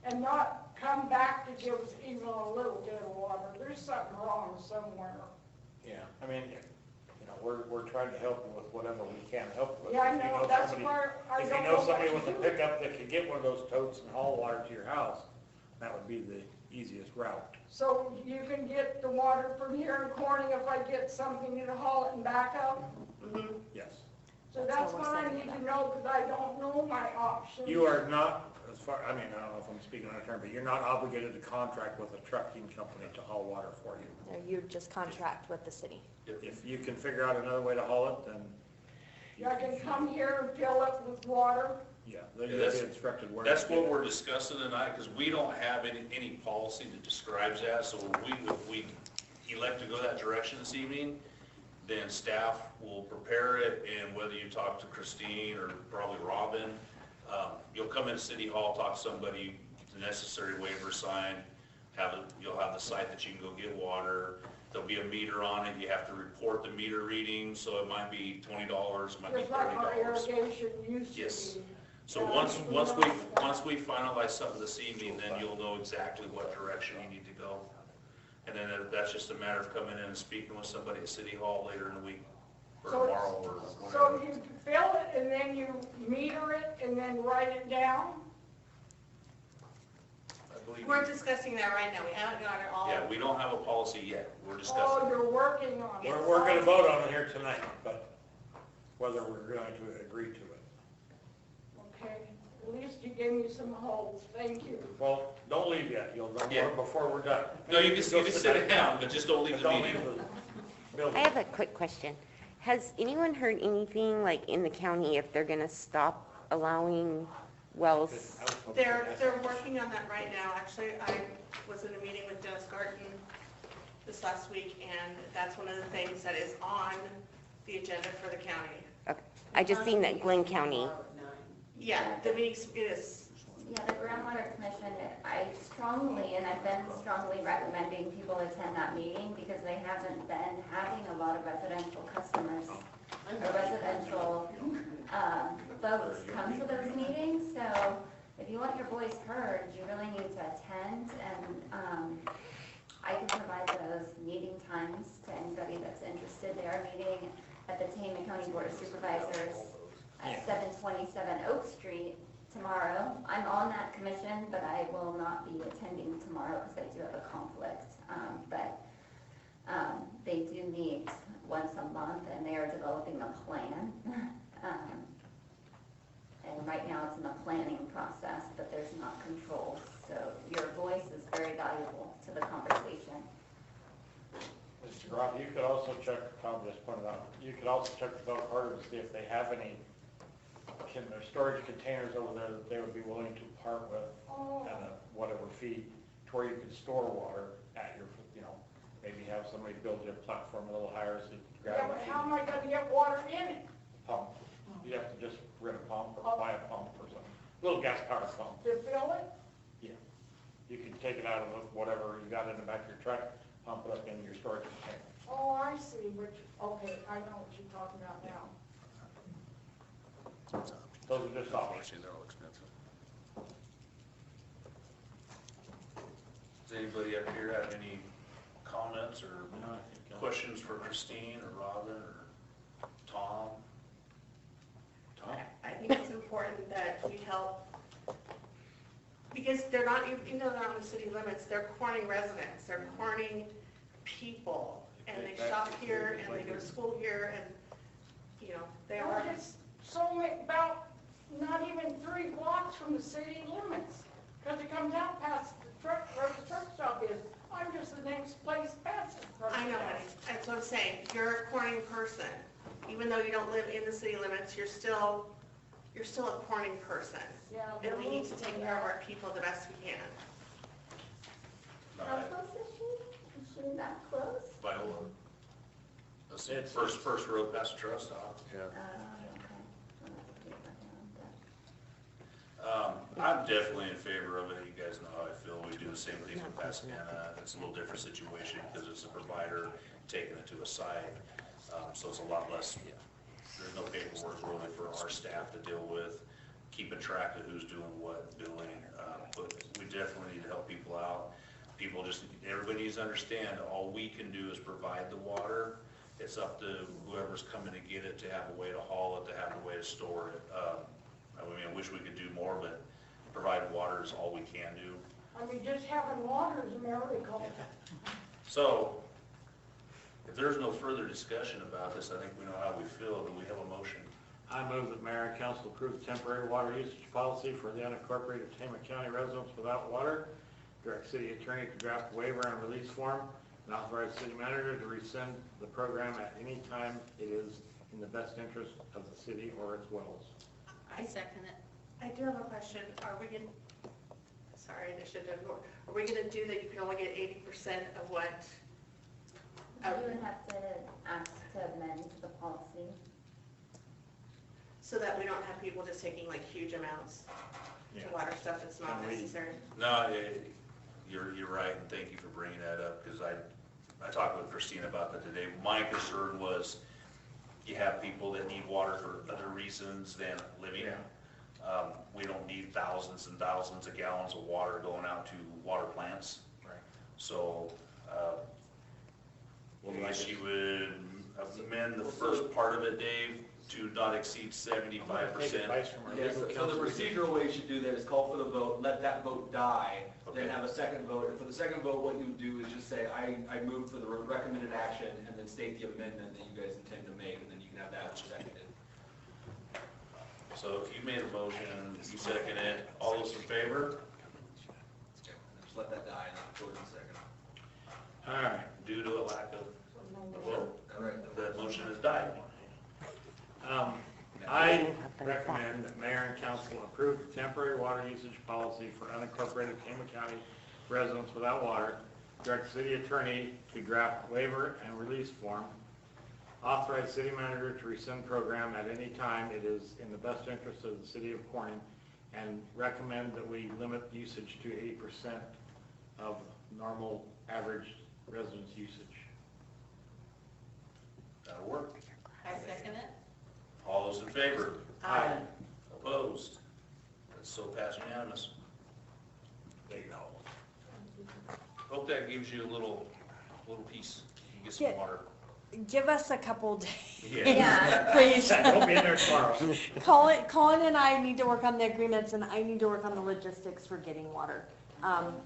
and not come back to give us even a little bit of water. There's something wrong somewhere. yeah, I mean, we're trying to help them with whatever we can help with. Yeah, I If you know, that's somebody- where I If don't you know know what somebody to with a do. pickup that could get one of those totes and haul water to your house, that would be the easiest route. So you can get the water from here in Corning if I get something to haul it and back up? Yes. So That's that's what we're what I saying need about to know, because I don't know my options. You are not, as far, I don't know if I'm speaking on a term, but you're not obligated to contract with a trucking company to haul water for you. No, you just contract with the city. If you can figure out another way to haul it, then. I can come here and fill it with water. Yeah, they'll Yeah, that's- be instructed where. That's to get what it. we're discussing tonight, because we don't have any policy that describes that, so if we elect to go that direction this evening, then staff will prepare it, and whether you talk to Christine or probably Robin, you'll come into City Hall, talk to somebody, get the necessary waiver signed, you'll have the site that you can go get water, there'll be a meter on it, you have to report the meter reading, so it might be $20, it might be Just like our $30. irrigation used to Yes. be. So once we finalize something this evening, then you'll know exactly what direction you need to go. And then that's just a matter of coming in and speaking with somebody at City Hall later in the week, or So- tomorrow, or So whatever. you fill it and then you meter it and then write it down? I believe, We're discussing that right now, we haven't got it all. yeah, we don't have a policy yet, we're Oh, discussing. you're working on it. We're gonna vote on it here tonight, but whether we're going to agree to it. Okay, at least you gave gave me some hope, thank you. Well, don't leave yet, you'll know Yeah. more before we're done. No, you can sit down, but just don't leave the Don't meeting. leave the building. I have a quick question. Has anyone heard anything, like, in the county if they're gonna stop allowing wells? They're working on that right now. Actually, I was in a meeting with Dennis Garten this last week, and that's one of the things that is on the agenda for the county. Okay. I just seen that Glenn County. Yeah, the meeting is, Yeah, the Groundwater Commission, I strongly, and I've been strongly recommending people attend that meeting because they haven't been having a lot of residential customers or residential folks come to those meetings. So if you want your voice heard, you really need to attend, and I can provide those meeting times to anybody that's interested. They are meeting at the Tama County Board of Supervisors at 727 Oak Street tomorrow. I'm on that commission, but I will not be attending tomorrow because I do have a conflict. But they do meet once a month, and they are developing a plan. And right now it's in the planning process, but there's not control. So your voice is very valuable to the conversation. Mr. Groff, you could also check, Tom just pointed out, you could also check with Bell Carter to see if they have any, their storage containers over there that they would be willing to part with at a whatever fee, to where you could store water at your, maybe have somebody build your platform a little higher so you can grab Yeah, it. but how am I gonna get water in it? Pump. You have to just rent a pump or buy a pump or something, little gas powered pump. To fill it? Yeah. You can take it out of whatever you got in the back of your truck, pump it up into your storage container. Oh, I see, okay, I know what you're talking about now. Those are just options. They're all expensive. Does anybody up here have any comments or questions for Christine or Robin or Tom? I think it's important that we help, because they're not, even though they're not in the city limits, they're Corning residents, they're Corning people, and they shop here, and they go to school here, and, they are. It's about not even 3 blocks from the city limits, because you come down past the truck, where the truck stop is. I'm just the next place past it. I know, honey. That's what I'm saying. You're a Corning person. Even though you don't live in the city limits, you're still a Corning person. Yeah. And we need to take care of our people the best we can. How close is she? Is she that close? Viola. That's first road past the truck stop. Yeah. I'm definitely in favor of it. You guys know how I feel. We do the same thing with Pasadena. It's a little different situation because it's a provider taking it to a site. So it's a lot less, there's no paperwork really for our staff to deal with, keeping track of who's doing what billing. But we definitely need to help people out. Everybody needs to understand, all we can do is provide the water. It's up to whoever's coming to get it to have a way to haul it, to have a way to store it. I wish we could do more, but providing water is all we can do. I mean, just having water is a miracle. So, if there's no further discussion about this, I think we know how we feel. Do we have a motion? I move that mayor and council approve the temporary water usage policy for the unincorporated Tama County residents without water. Direct city attorney to draft a waiver and release form, and authorize city manager to rescind the program at any time it is in the best interest of the city or its wells. I second it. I do have a question. Are we going to do that you can only get 80% of what? You would have to ask to amend the policy. So that we don't have people just taking like huge amounts to water stuff that's not necessary. No, you're right, and thank you for bringing that up, because I talked with Christine about that today. My concern was you have people that need water for other reasons than living. We don't need thousands and thousands of gallons of water going out to water plants. Right. So, she would amend the first part of it, Dave, to not exceed 75%. Yeah, so the procedural way you should do that is call for the vote, let that vote die, then have a second vote. And for the second vote, what you do is just say, I move for the recommended action, and then state the amendment that you guys intend to make, and then you can have that seconded. So if you made a motion, you second it, all those in favor? Just let that die, and I'll go in a second. All right, due to a lack of a vote, All right. that motion has died. I recommend that mayor and council approve the temporary water usage policy for unincorporated Tama County residents without water, direct city attorney to draft waiver and release form, authorize city manager to rescind program at any time it is in the best interest of the city of Corning, and recommend that we limit usage to 80% of normal average residence usage. That'll work. I second it. All those in favor? Aye. Opposed? That's so passed unanimous. There you go. Hope that gives you a little piece. You can get some Yeah. water. Give us a couple days, Yeah. please. Don't be in there tomorrow. Colin and I need to work on the agreements, and I need to work on the logistics for getting water.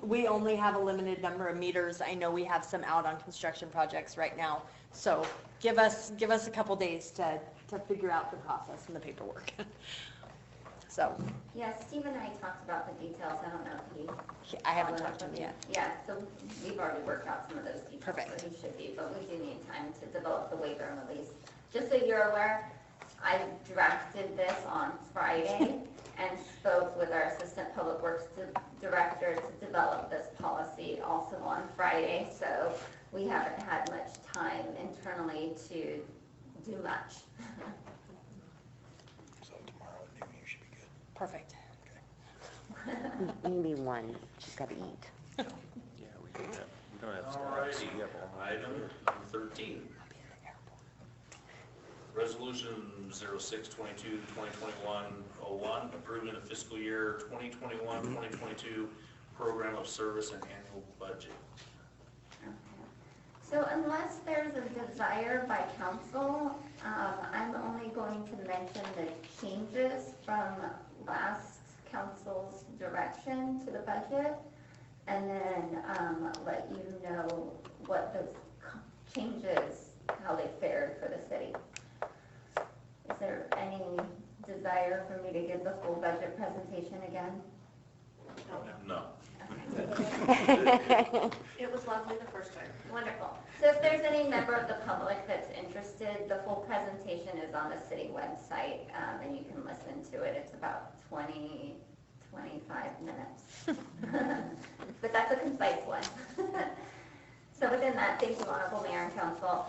We only have a limited number of meters. I know we have some out on construction projects right now. So give us a couple days to figure out the process and the paperwork. So, Yeah, Steve and I talked about the details, I don't know if he. I haven't talked to him yet. Yeah, so we've already worked out some of those details. Perfect. Where he should be, but we do need time to develop the waiver and release. Just so you're aware, I drafted this on Friday and spoke with our Assistant Public Works Director to develop this policy also on Friday, so we haven't had much time internally to do much. So tomorrow at noon, you should be good. Perfect. Maybe one, she's gotta eat. Yeah, we don't have. All righty, item number 13. Resolution 06/22/2021-01, approving the fiscal year 2021-2022 program of service and annual budget. So unless there's a desire by council, I'm only going to mention the changes from last council's direction to the budget, and then let you know what those changes, how they fared for the city. Is there any desire for me to give the full budget presentation again? No. It was lovely the first time. Wonderful. So if there's any member of the public that's interested, the full presentation is on the city website, and you can listen to it. It's about 25 minutes. But that's a concise one. So within that, thank you, Honorable Mayor and Council.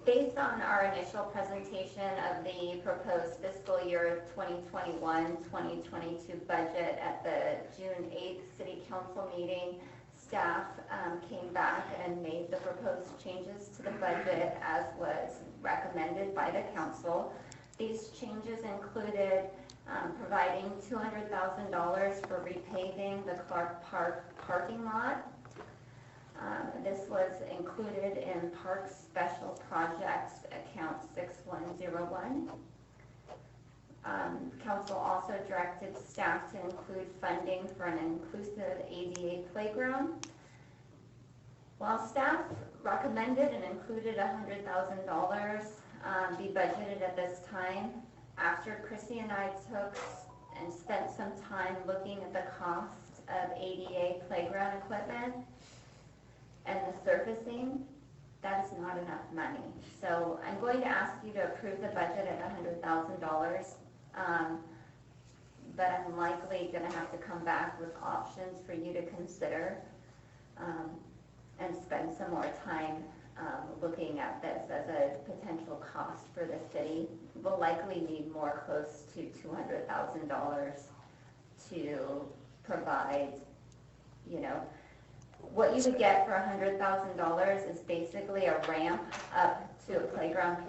Based on our initial presentation of the proposed fiscal year 2021-2022 budget at the June 8th City Council meeting, staff came back and made the proposed changes to the budget as was recommended by the council. These changes included providing $200,000 for repaving the Clark Park parking lot. This was included in Parks Special Projects account 6101. Council also directed staff to include funding for an inclusive ADA playground. While staff recommended and included $100,000 be budgeted at this time, after Chrissy and I took and spent some time looking at the cost of ADA playground equipment and the surfacing, that is not enough money. So I'm going to ask you to approve the budget at $100,000, but I'm likely going to have to come back with options for you to consider and spend some more time looking at this as a potential cost for the city. We'll likely need more, close to $200,000 to provide, you know, what you would get for $100,000 is basically a ramp up to a playground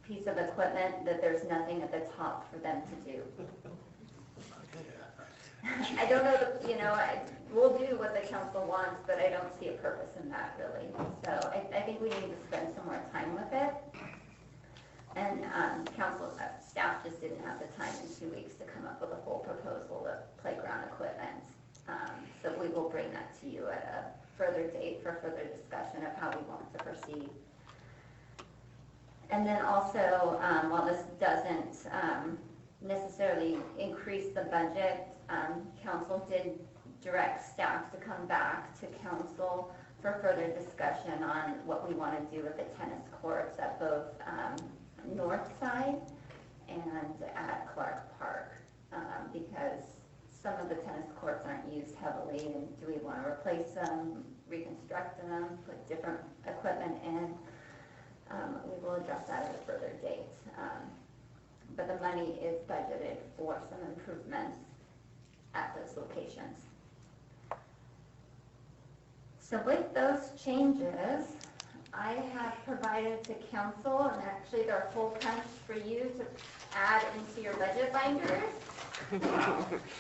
piece of equipment that there's nothing at the top for them to do. I don't know, we'll do what the council wants, but I don't see a purpose in that really. So I think we need to spend some more time with it. And council staff just didn't have the time in 2 weeks to come up with a full proposal of playground equipment. So we will bring that to you at a further date for further discussion of how we want to proceed. And then also, while this doesn't necessarily increase the budget. Council did direct staff to come back to council for further discussion on what we want to do with the tennis courts at both North Side and at Clark Park, because some of the tennis courts aren't used heavily, and do we want to replace them, reconstruct them, put different equipment in? We will address that at a further date. But the money is budgeted for some improvements at those locations. So with those changes, I have provided to council, and actually they're full punch for you to add into your budget binders.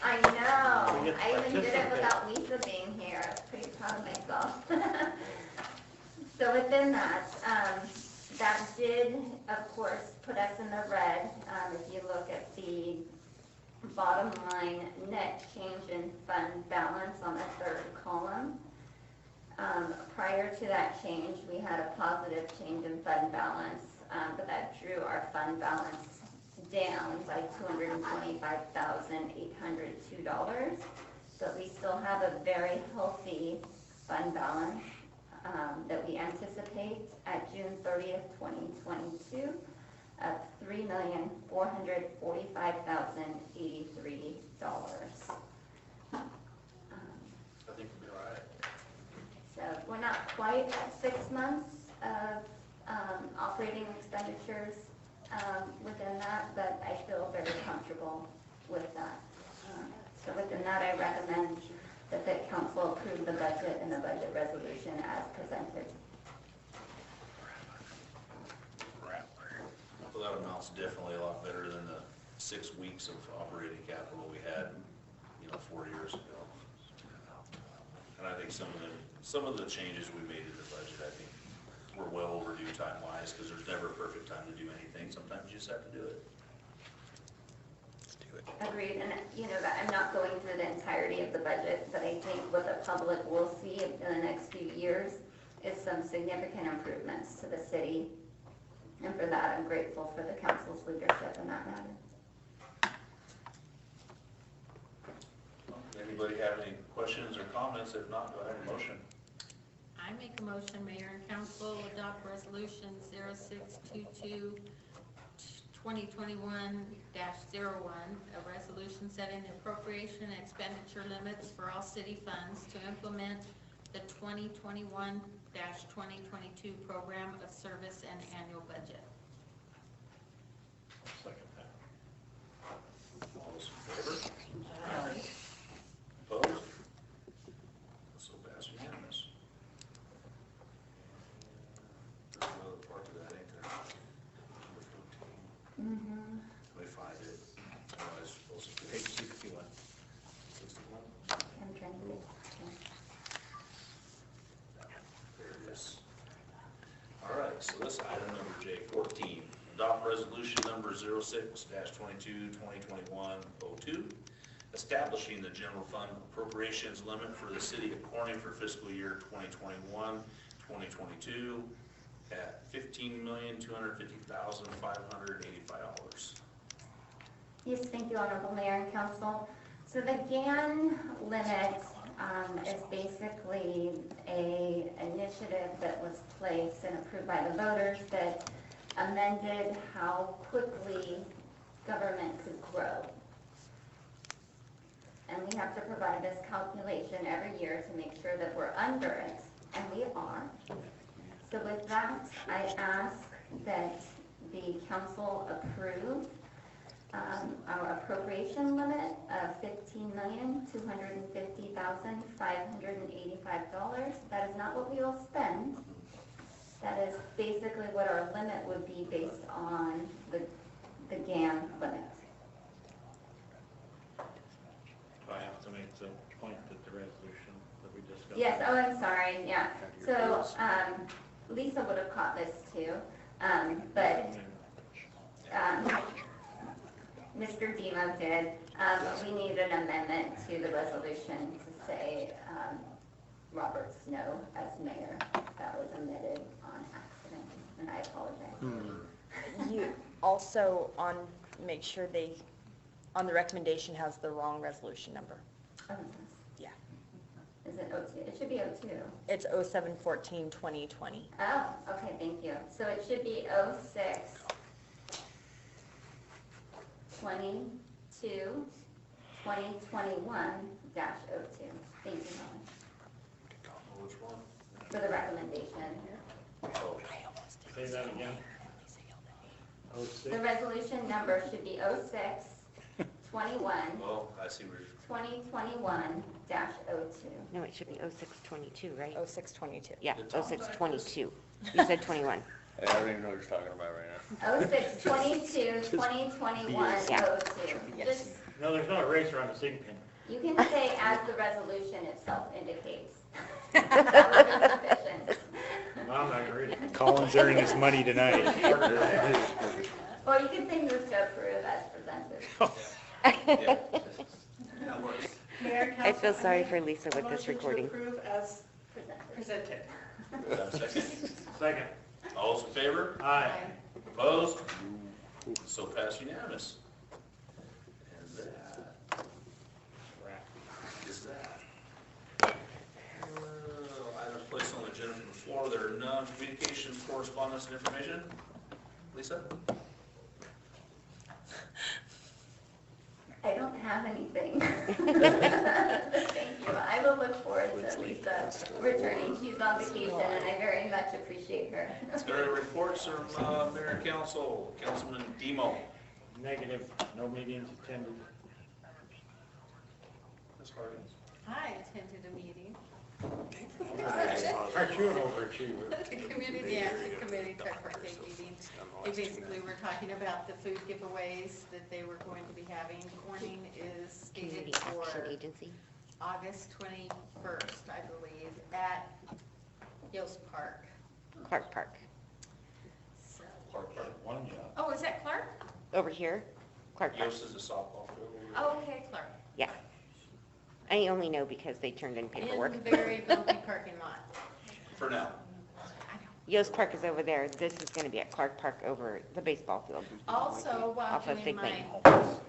I know, I even did it without Lisa being here. I was pretty proud of myself. So within that, that did, of course, put us in the red. If you look at the bottom line net change in fund balance on the third column. Prior to that change, we had a positive change in fund balance, but that drew our fund balance down by $225,802. But we still have a very healthy fund balance that we anticipate at June 30th, 2022 of $3,445,083. I think we'll be all right. So we're not quite at 6 months of operating expenditures within that, but I feel very comfortable with that. So within that, I recommend that the council approve the budget and the budget resolution as presented. Well, that amounts definitely a lot better than the 6 weeks of operating capital we had, 4 years ago. And I think some of the changes we made to the budget, I think, were well overdue time-wise, because there's never a perfect time to do anything. Sometimes you just have to do it. Agreed, and I'm not going through the entirety of the budget, but I think what the public will see in the next few years is some significant improvements to the city. And for that, I'm grateful for the council's leadership in that matter. Anybody have any questions or comments? If not, go ahead and motion. I make a motion, Mayor and Council, adopt resolution 0622 2021-01, a resolution setting the appropriation and expenditure limits for all city funds to implement the 2021-2022 program of service and annual budget. Second that. All those in favor? Aye. Opposed? So pass unanimous. There's another part to that, ain't there? Mm-hmm. Let me find it. I was supposed to Page 61. 61? I'm trying to read. There it is. All right, so this item number J, 14, adopt resolution number 06-22-2021-02, establishing the general fund appropriations limit for the city of Corning for fiscal year 2021-2022 at $15,250,585. Yes, thank you, Honorable Mayor and Council. So the GAN limit is basically a initiative that was placed and approved by the voters that amended how quickly government could grow. And we have to provide this calculation every year to make sure that we're under it, and we are. So with that, I ask that the council approve our appropriation limit of $15,250,585. That is not what we will spend. That is basically what our limit would be based on the GAN limit. I have to make the point that the resolution that we discussed. Yes, oh, I'm sorry, yeah. So Lisa would have caught this too, but Mr. Demo did. We need an amendment to the resolution to say Robert Snow as mayor. That was omitted on accident, and I apologize. You also make sure on the recommendation has the wrong resolution number. Oh, Yeah. is it O2? It should be O2. It's 07/14/2020. Oh, okay, thank you. So it should be 06/22/2021-02. Thank you, Molly, Which one? for the recommendation. Oh, Say that again. Oh, The six. resolution number should be 06/21/2021-02. oh, I see where you're. No, it should be 06/22, right? 06/22. Yeah, Good time. 06/22. You said 21. I don't even know what you're talking about right now. 06/22/2021-02. Just, No, there's no eraser on the sig pin. you can say as the resolution itself indicates. That would be sufficient. No, I'm not gonna read it. Colin's earning his money tonight. Or you can say move to approve as presented. Yeah, that works. Mayor, I feel council, sorry for Lisa with this motion recording. to approve as Presented. presented. Have a second? Second. All those in favor? Aye. Opposed? So passed unanimous. And that is that. Items placed on the agenda from the floor, there are none. Communications, correspondence, and information? Lisa? I don't have anything. Thank you. I will look forward to Lisa returning. She's on vacation and I very much appreciate her. Let's go to reports from Mayor and Council. Councilman Demo. Negative, no meetings attended. Ms. Harkins. I attended a meeting. Aren't you an overachiever? The Community Action Committee tripartite meeting. They basically were talking about the food giveaways that they were going to be having. Corning is Community stated for Action Agency. August 21st, I believe, at Yost Park. Clark Park. So, One job. oh, is that Clark? Over here, Clark Park. Yost is a softball field. Oh, okay, Clark. Yeah. I only know because they turned in paperwork. In the very bumpy parking lot. For now. Yost Park is over there. This is going to be at Clark Park over the baseball field. Also, while Off of doing Big my Lane.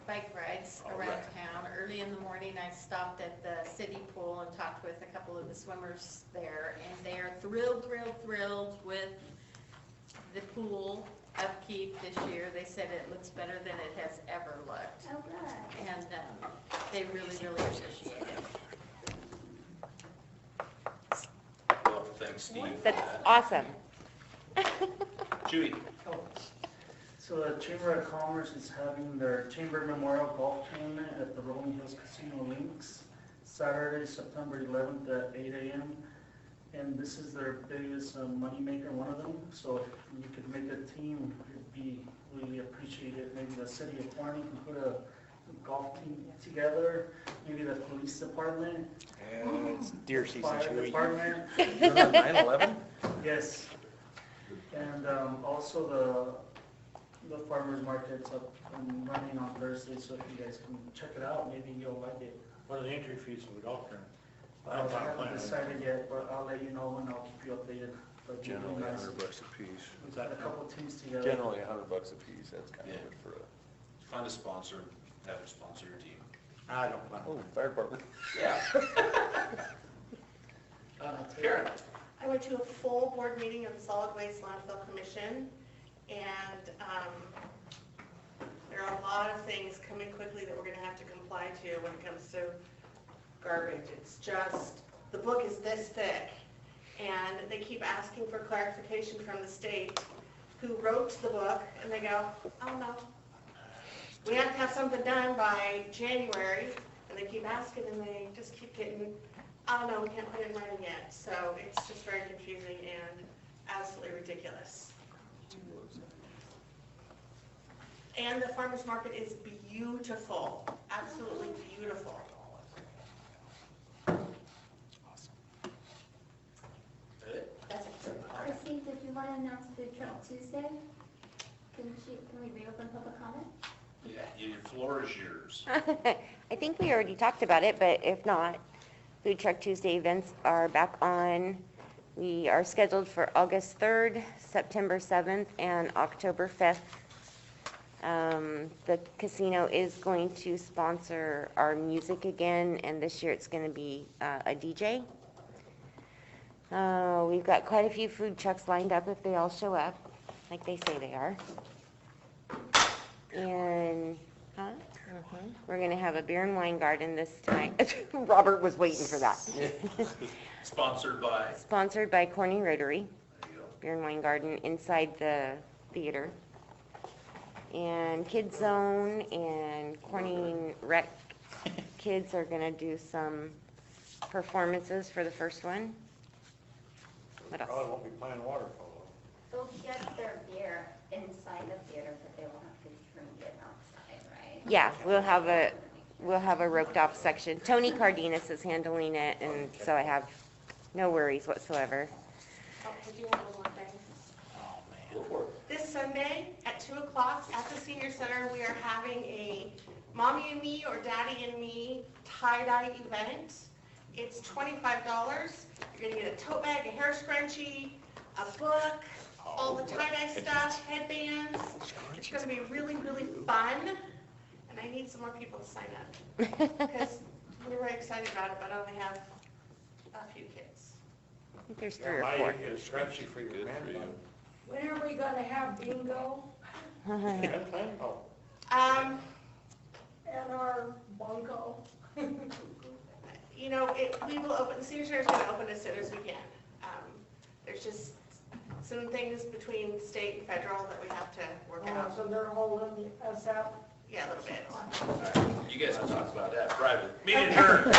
bike rides around town, early in the morning, I stopped at the city pool and talked with a couple of the swimmers there, and they are thrilled with the pool upkeep this year. They said it looks better than it has ever looked, Oh, good. and they really appreciate it. Well, thanks, Steve. for That's that. awesome. Judy. So the Chamber of Commerce is having their Chamber Memorial Golf Tournament at the Rolling Hills Casino Links, Saturday, September 11th at 8 a.m. And this is their biggest moneymaker, one of them. So if you could make a team, it'd be really appreciated. Maybe the city of Corning can put a golf team together, maybe the police department, And it's deer season, fire should we? department. 9/11? Yes. And also the farmer's market's up and running on Thursday, so if you guys can check it out, maybe you'll like it. What are the entry fees for the golf tournament? I haven't decided yet, but I'll let you know and I'll keep you updated. But it'd be Generally nice. $100 a piece. We've got a couple teams together. Generally $100 a piece, that's kind of Yeah. good for a, Find a sponsor, have it sponsor your team. I don't plan. oh, fire department. Yeah. Karen. I went to a full board meeting of the Solid Waste Landfill Commission, and there are a lot of things coming quickly that we're gonna have to comply to when it comes to garbage. It's just, the book is this thick, and they keep asking for clarification from the state who wrote the book, and they go, oh no. We have to have something done by January, and they keep asking, and they just keep getting, oh no, we can't put it in writing yet. So it's just very confusing and absolutely ridiculous. And the farmer's market is beautiful, absolutely beautiful. That's it. Christine, did you want to announce Food Truck Tuesday? Can we reopen public comment? Yeah, your floor is yours. I think we already talked about it, but if not, Food Truck Tuesday events are back on. We are scheduled for August 3rd, September 7th, and October 5th. The casino is going to sponsor our music again, and this year it's going to be a DJ. We've got quite a few food trucks lined up if they all show up, like they say they are. And, we're going to have a beer and wine garden this time. Robert was waiting for that. Sponsored by? Sponsored by Corning Rotary. There you go. Beer and wine garden inside the theater. And Kids Zone and Corning Rec kids are gonna do some performances for the first one. What Probably else? won't be playing water polo. They'll get their beer inside the theater, but they won't have to drink it outside, right? Yeah, we'll have a roped off section. Tony Cardenas is handling it, and so I have no worries whatsoever. Oh, I do have one more thing. This Sunday at 2 o'clock at the Senior Center, we are having a Mommy and Me or Daddy and Me tie-dye event. It's $25. You're gonna get a tote bag, a hair scrunchie, a book, all the tie-dye stuff, headbands. It's gonna be really, really fun, and I need some more people to sign up. Because we're very excited about it, but I only have a few kids. I think there's 3 or 4. Get a scrunchie for your grandson. When are we gonna have bingo Oh. and our bunko? You know, we will open, the senior center is going to open as soon as we can. There's just some things between state and federal that we have to work out. So they're holding us up? Yeah, a little bit. All right, you guys can talk about that privately. Meeting adjourned.